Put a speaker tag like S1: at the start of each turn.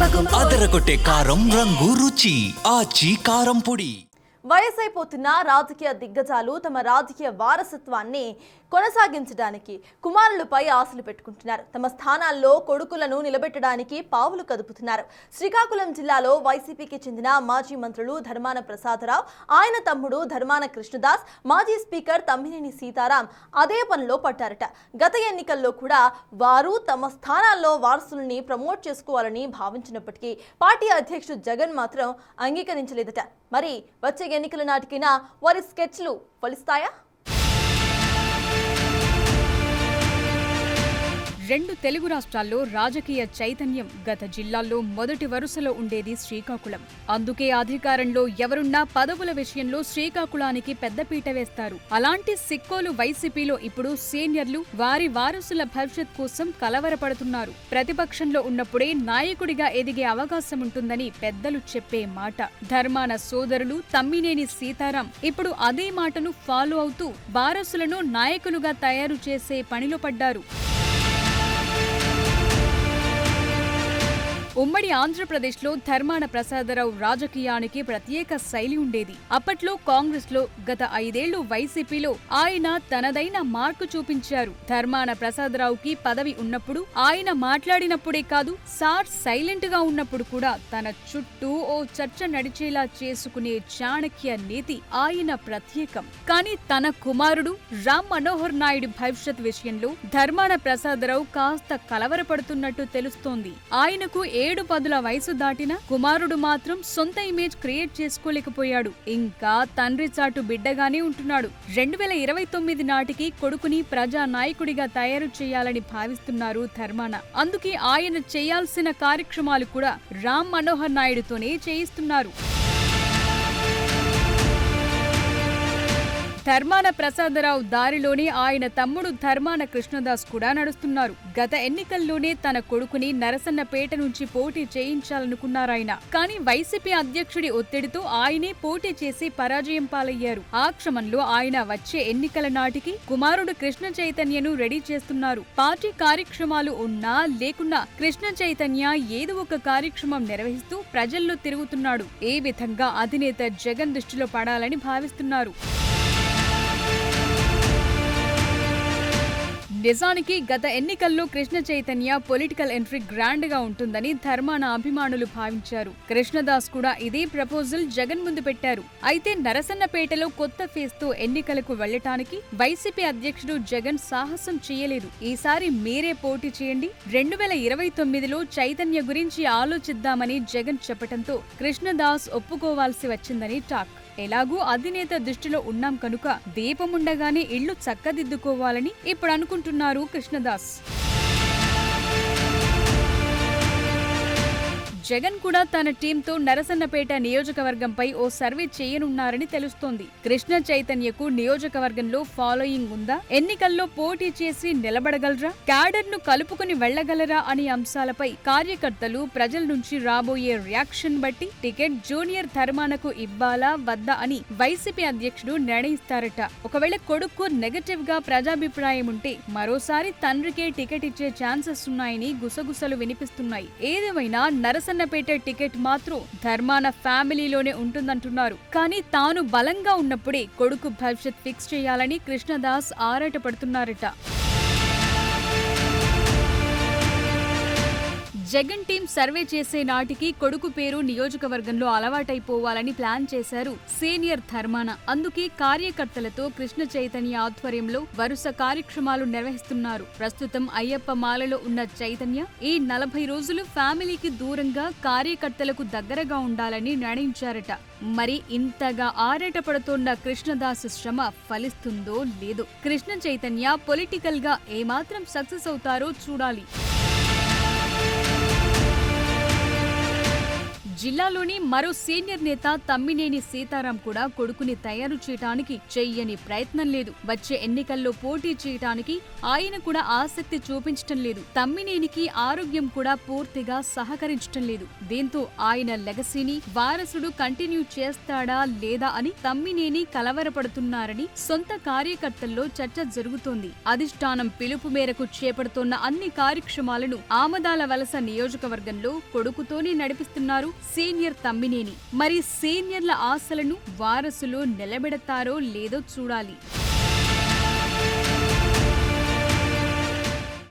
S1: అదరగొట్టే కారం రంగు రుచి ఆచి కారం పొడి.
S2: వయసైపోతున్న రాజకీయ దిగ్గజాలు తమ రాజకీయ వారసత్వాన్ని కొనసాగించడానికి కుమారులపై ఆశలు పెట్టుకుంటున్నారు. తమ స్థానాల్లో కొడుకులను నిలబెట్టడానికి పావులు కదుపుతున్నారు. శ్రీకాకుళం జిల్లాలో వైసీపీకి చెందిన మాజీ మంత్రులు ధర్మాన ప్రసాదరావు, ఆయన తమ్ముడు ధర్మాన కృష్ణదాస్, మాజీ స్పీకర్ తమ్మినేని సీతారాం అదే పనిలో పట్టారట. గత ఎన్నికల్లో కూడా వారు తమ స్థానాల్లో వారసుల్ని ప్రమోట్ చేసుకోవాలని భావించినప్పటికీ పార్టీ అధ్యక్షుడు జగన్ మాత్రం అంగీకరించలేదట. మరి వచ్చే ఎన్నికల నాటికైనా వారి స్కెచ్లు ఫలిస్తాయా?
S3: రెండు తెలుగు రాష్ట్రాల్లో రాజకీయ చైతన్యం గత జిల్లాల్లో మొదటి వరుసలో ఉండేది శ్రీకాకుళం. అందుకే అధికారంలో ఎవరున్నా పదవుల విషయంలో శ్రీకాకుళానికి పెద్దపీట వేస్తారు. అలాంటి సిక్కోలు వైసీపీలో ఇప్పుడు సీనియర్లు వారి వారసుల భవిష్యత్ కోసం కలవరపడుతున్నారు. ప్రతిపక్షంలో ఉన్నప్పుడే నాయకుడిగా ఎదిగే అవకాశం ఉంటుందని పెద్దలు చెప్పే మాట. ధర్మాన సోదరులు తమ్మినేని సీతారాం ఇప్పుడు అదే మాటను ఫాలో అవుతూ వారసులను నాయకులుగా తయారు చేసే పనిలో పడ్డారు. ఉమ్మడి ఆంధ్రప్రదేశ్లో ధర్మాన ప్రసాదరావు రాజకీయానికి ప్రత్యేక శైలి ఉండేది. అప్పట్లో కాంగ్రెస్లో, గత 5 ఏళ్లు వైసీపీలో ఆయన తనదైన మార్కు చూపించారు. ధర్మాన ప్రసాదరావుకి పదవి ఉన్నప్పుడు, ఆయన మాట్లాడినప్పుడే కాదు, సార్ సైలెంట్ గా ఉన్నప్పుడు కూడా తన చుట్టూ ఓ చర్చ నడిచేలా చేసుకునే చాణక్య నీతి ఆయన ప్రత్యేకం. కానీ తన కుమారుడు రామ్ మనోహర్ నాయుడు భవిష్యత్ విషయంలో ధర్మాన ప్రసాదరావు కాస్త కలవరపడుతున్నట్టు తెలుస్తోంది. ఆయనకు 7 పదుల వయసు దాటిన కుమారుడు మాత్రం సొంత ఇమేజ్ క్రియేట్ చేసుకోలేకపోయాడు. ఇంకా తండ్రి చాటు బిడ్డగానే ఉంటున్నాడు. 2029 నాటికి కొడుకుని ప్రజా నాయకుడిగా తయారు చేయాలని భావిస్తున్నారు ధర్మాన. అందుకే ఆయన చేయాల్సిన కార్యక్రమాలు కూడా రామ్ మనోహర్ నాయుడుతోనే చేయిస్తున్నారు. ధర్మాన ప్రసాదరావు దారిలోనే ఆయన తమ్ముడు ధర్మాన కృష్ణదాస్ కూడా నడుస్తున్నారు. గత ఎన్నికల్లోనే తన కొడుకుని నరసన్నపేట నుంచి పోటీ చేయించాలనుకున్నారాయన. కానీ వైసీపీ అధ్యక్షుడి ఒత్తిడితో ఆయనే పోటీ చేసి పరాజయం పాలయ్యారు. ఆ క్రమంలో ఆయన వచ్చే ఎన్నికల నాటికి కుమారుడు కృష్ణ చైతన్యను రెడీ చేస్తున్నారు. పార్టీ కార్యక్రమాలు ఉన్నా లేకున్నా కృష్ణ చైతన్య ఏదో ఒక కార్యక్రమం నిర్వహిస్తూ ప్రజల్లో తిరుగుతున్నాడు. ఏ విధంగా అధినేత జగన్ దృష్టిలో పడాలని భావిస్తున్నారు. నిజానికి గత ఎన్నికల్లో Krishna Chaitanya political entry grand గా ఉంటుందని ధర్మాన అభిమానులు భావించారు. కృష్ణదాస్ కూడా ఇదే ప్రపోజల్ జగన్ ముందు పెట్టారు. అయితే నరసన్నపేటలో కొత్త ఫేస్ తో ఎన్నికలకు వెళ్లటానికి వైసీపీ అధ్యక్షుడు జగన్ సాహసం చేయలేదు. ఈసారి మీరే పోటీ చేయండి, 2029లో చైతన్య గురించి ఆలోచిద్దామని జగన్ చెప్పటంతో కృష్ణదాస్ ఒప్పుకోవాల్సి వచ్చిందని టాక్. ఎలాగూ అధినేత దృష్టిలో ఉన్నాం కనుక దీపముండగానే ఇళ్లు చక్కదిద్దుకోవాలని ఇప్పుడు అనుకుంటున్నారు కృష్ణదాస్. జగన్ కూడా తన టీంతో నరసన్నపేట నియోజకవర్గంపై ఓ సర్వే చేయనున్నారని తెలుస్తోంది. కృష్ణ చైతన్యకు నియోజకవర్గంలో ఫాలోయింగ్ ఉందా, ఎన్నికల్లో పోటీ చేసి నిలబడగలరా, క్యాడర్ ను కలుపుకుని వెళ్లగలరా అనే అంశాలపై కార్యకర్తలు ప్రజల నుంచి రాబోయే రియాక్షన్ బట్టి టికెట్ జూనియర్ ధర్మానకు ఇవ్వాలా వద్దా అని వైసీపీ అధ్యక్షుడు నిర్ణయిస్తారట. ఒకవేళ కొడుకు నెగటివ్ గా ప్రజాభిప్రాయం ఉంటే మరోసారి తండ్రికే టికెట్ ఇచ్చే ఛాన్సెస్ ఉన్నాయని గుసగుసలు వినిపిస్తున్నాయి. ఏదేమైనా నరసన్నపేట టికెట్ మాత్రం ధర్మాన ఫ్యామిలీలోనే ఉంటుందంటున్నారు. కానీ తాను బలంగా ఉన్నప్పుడే కొడుకు భవిష్యత్ ఫిక్స్ చేయాలని కృష్ణదాస్ ఆరాటపడుతున్నారట. జగన్ టీం సర్వే చేసే నాటికి కొడుకు పేరు నియోజకవర్గంలో అలవాటైపోవాలని ప్లాన్ చేశారు సీనియర్ ధర్మాన. అందుకే కార్యకర్తలతో కృష్ణ చైతన్య ఆధ్వర్యంలో వరుస కార్యక్రమాలు నిర్వహిస్తున్నారు. ప్రస్తుతం అయ్యప్ప మాలలో ఉన్న చైతన్య ఈ 40 రోజులు ఫ్యామిలీకి దూరంగా కార్యకర్తలకు దగ్గరగా ఉండాలని నిర్ణయించారట. మరి ఇంతగా ఆరాటపడుతోన్న కృష్ణదాస్ శ్రమ ఫలిస్తుందో లేదో. కృష్ణ చైతన్య పొలిటికల్ గా ఏమాత్రం సక్సెస్ అవుతారో చూడాలి. జిల్లాలోని మరో సీనియర్ నేత తమ్మినేని సీతారాం కూడా కొడుకుని తయారు చేయడానికి చెయ్యని ప్రయత్నం లేదు. వచ్చే ఎన్నికల్లో పోటీ చేయడానికి ఆయన కూడా ఆసక్తి చూపించటం లేదు. తమ్మినేనికి ఆరోగ్యం కూడా పూర్తిగా సహకరించటం లేదు. దీంతో ఆయన లెగసీని వారసుడు కంటిన్యూ చేస్తాడా లేదా అని తమ్మినేని కలవరపడుతున్నారని సొంత కార్యకర్తల్లో చర్చ జరుగుతోంది. అధిష్టానం పిలుపు మేరకు చేపడుతోన్న అన్ని కార్యక్రమాలను ఆమదాల వలస నియోజకవర్గంలో కొడుకుతోనే నడిపిస్తున్నారు సీనియర్ తమ్మినేని. మరి సీనియర్ల ఆశలను వారసులు నిలబెడతారో లేదో చూడాలి.